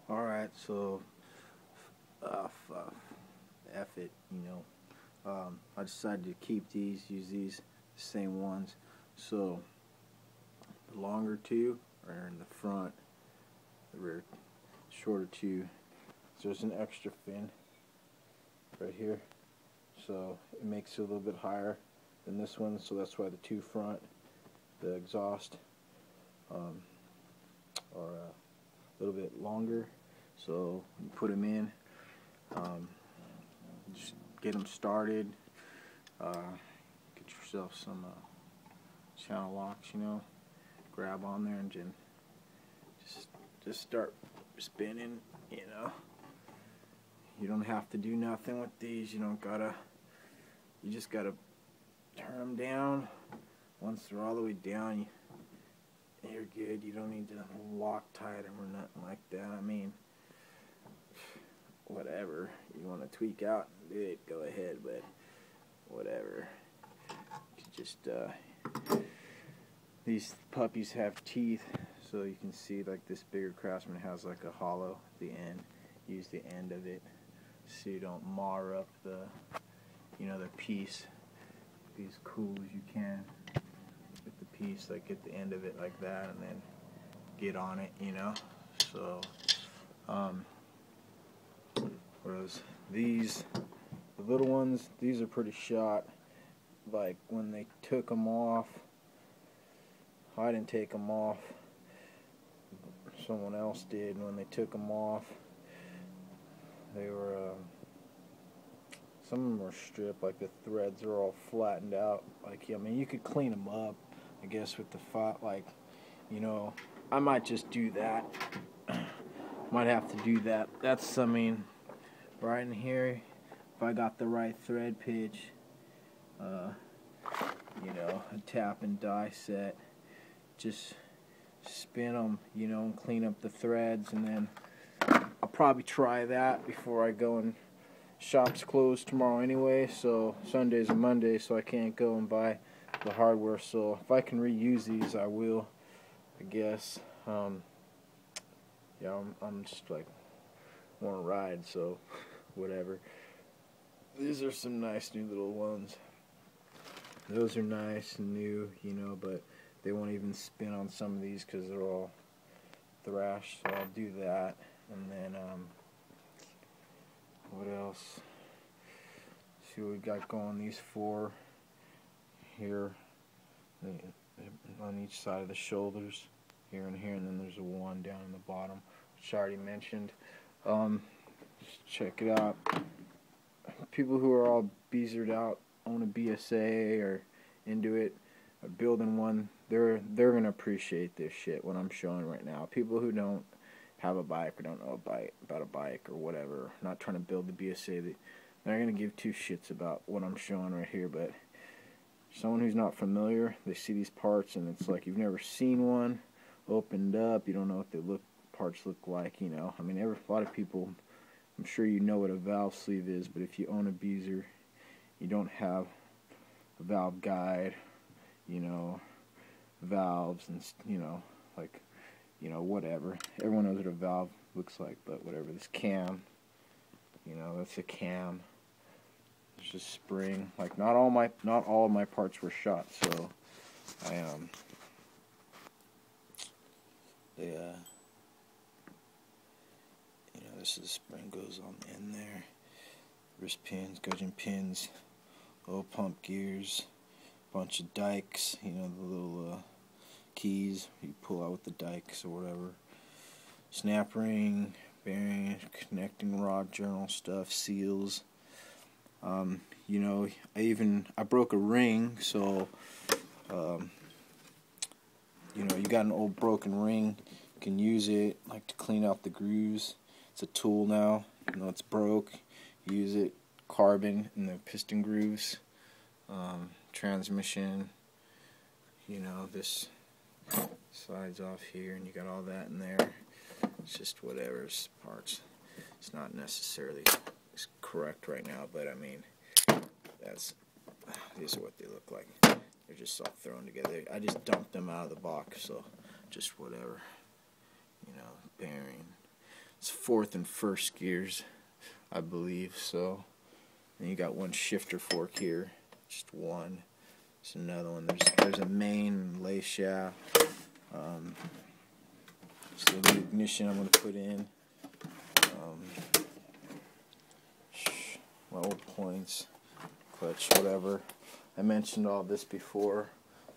Alright, so F it, I decided to keep these, use these same ones. So the longer two are in the front, the rear shorter two. So there's an extra fin right here, so it makes it a little bit higher than this one, so that's why the two front, the exhaust, are a little bit longer. So you put them in, just get them started, get yourself some channel locks, grab on there and just start spinning, You don't have to do nothing with these. You just gotta turn them down. Once they're all the way down, you're good. You don't need to Loctite them or nothing like that. I mean, whatever. You want to tweak out and do it, go ahead, but whatever. These puppies have teeth, so you can see like this bigger Craftsman has like a hollow at the end. Use the end of it so you don't mar up the piece. Be as cool as you can with the piece, like get the end of it like that and then get on it, So whereas these, the little ones, these are pretty shot. Like when they took them off, I didn't take them off, someone else did, and when they took them off, they were, some of them were stripped, like the threads are all flattened out. Like, I mean, you could clean them up, I guess, with the I might just do that. Might have to do that. That's, I mean, right in here, if I got the right thread pitch, a tap and die set, just spin them, and clean up the threads, and then I'll probably try that before I go, and shop's closed tomorrow anyway, so Sundays and Mondays, so I can't go and buy the hardware. So if I can reuse these, I will, I guess. Yeah, I'm just like want to ride, so whatever. These are some nice new little ones. Those are nice and new, but they won't even spin on some of these because they're all thrashed, so I'll do that. And then what else? See what we got going. These four here on each side of the shoulders, here and here, and then there's a one down in the bottom, which I already mentioned. Check it out. People who are all beazered out, own a BSA or into it, or building one, they're gonna appreciate this shit, what I'm showing right now. People who don't have a bike or don't know about a bike or whatever, not trying to build the BSA, they're going to give two shits about what I'm showing right here. But someone who's not familiar, they see these parts and it's like you've never seen one opened up, you don't know what the parts look like, I mean, a lot of people, I'm sure you know what a valve sleeve is, but if you own a Beezer, you don't have a valve guide, valves and whatever. Everyone knows what a valve looks like, but whatever. This cam, that's a cam. There's a spring. Like not all of my parts were shot, so this is the spring goes on in there. Wrist pins, gudgeon pins, oil pump gears, bunch of dikes. The little keys you pull out with the dikes or whatever, snap ring, bearing, connecting rod, journal stuff, seals. I broke a ring, so you got an old broken ring, you can use it like to clean out the grooves. It's a tool now. It's broke, use it. Carbon in the piston grooves, transmission. This slides off here, and you got all that in there. It's just whatever's parts. It's not necessarily correct right now, but I mean, these are what they look like. They're just all thrown together. I just dumped them out of the box, so just whatever. Bearing. it's fourth and first gears, I believe. So then you got one shifter fork here, just one. There's another one. There's a main lay shaft. So the ignition I'm going to put in. My old points, clutch, whatever. I mentioned all this before.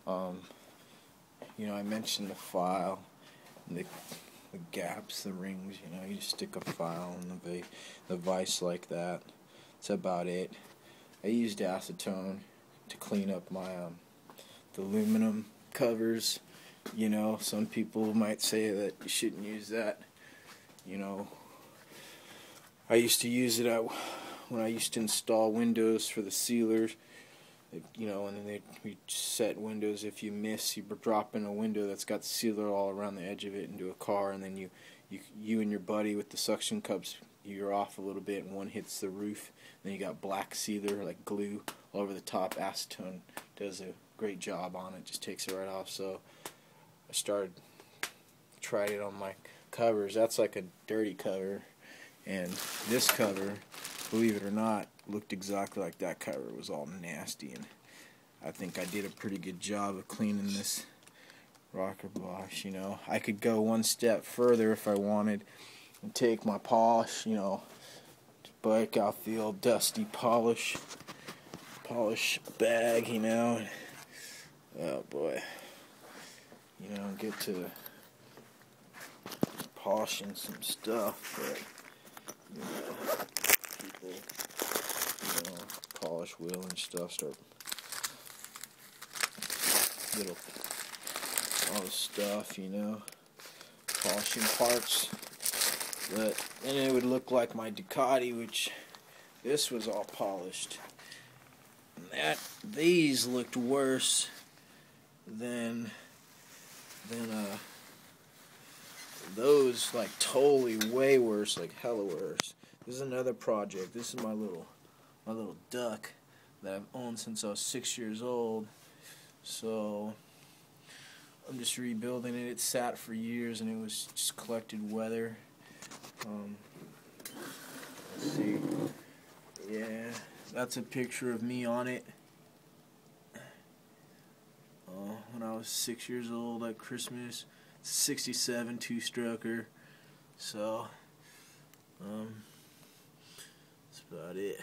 You know, I mentioned the file, and the gaps, the rings. You know, you just stick a file in the vise like that. That's about it. I used acetone to clean up my the aluminum covers. You know, some people might say that you shouldn't use that. You know, I used to use it when I used to install windows for the sealers. You know, and then we set windows. If you miss, you drop in a window that's got sealer all around the edge of it into a car, and then you and your buddy with the suction cups, you're off a little bit, and one hits the roof. Then you got black sealer, like glue, all over the top. Acetone does a great job on it. Just takes it right off. So I tried it on my covers. That's like a dirty cover, and this cover, believe it or not, looked exactly like that cover. It was all nasty, and I think I did a pretty good job of cleaning this rocker box. You know, I could go one step further if I wanted and take my polish, you know, break out the old dusty polish bag, you know, and, oh boy, you know, get to polishing some stuff, but you know, people, you know, polish wheel and stuff, start little all this stuff, you know, polishing parts. But then it would look like my Ducati, which this was all polished. And these looked worse than those, like totally way worse, like hella worse. This is another project. This is my little duck that I've owned since I was 6 years old. So I'm just rebuilding it. It sat for years and it was just collected weather. Let's see. Yeah, that's a picture of me on it. When I was 6 years old at Christmas. It's a 67 two-stroker. So, that's about it.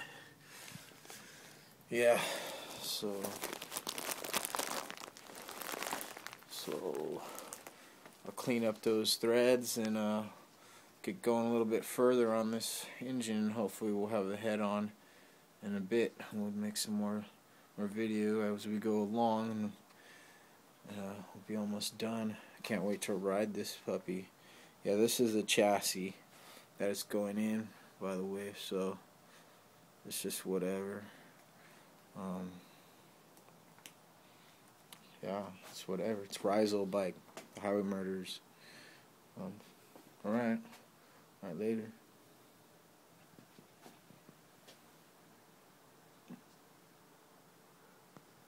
Yeah, so I'll clean up those threads and get going a little bit further on this engine. Hopefully we'll have the head on in a bit. We'll make some more video as we go along, and we'll be almost done. I can't wait to ride this puppy. Yeah, this is the chassis that it's going in, by the way, so it's just whatever. Yeah, it's whatever. It's Rizal bike, Highway Murders. Alright, later.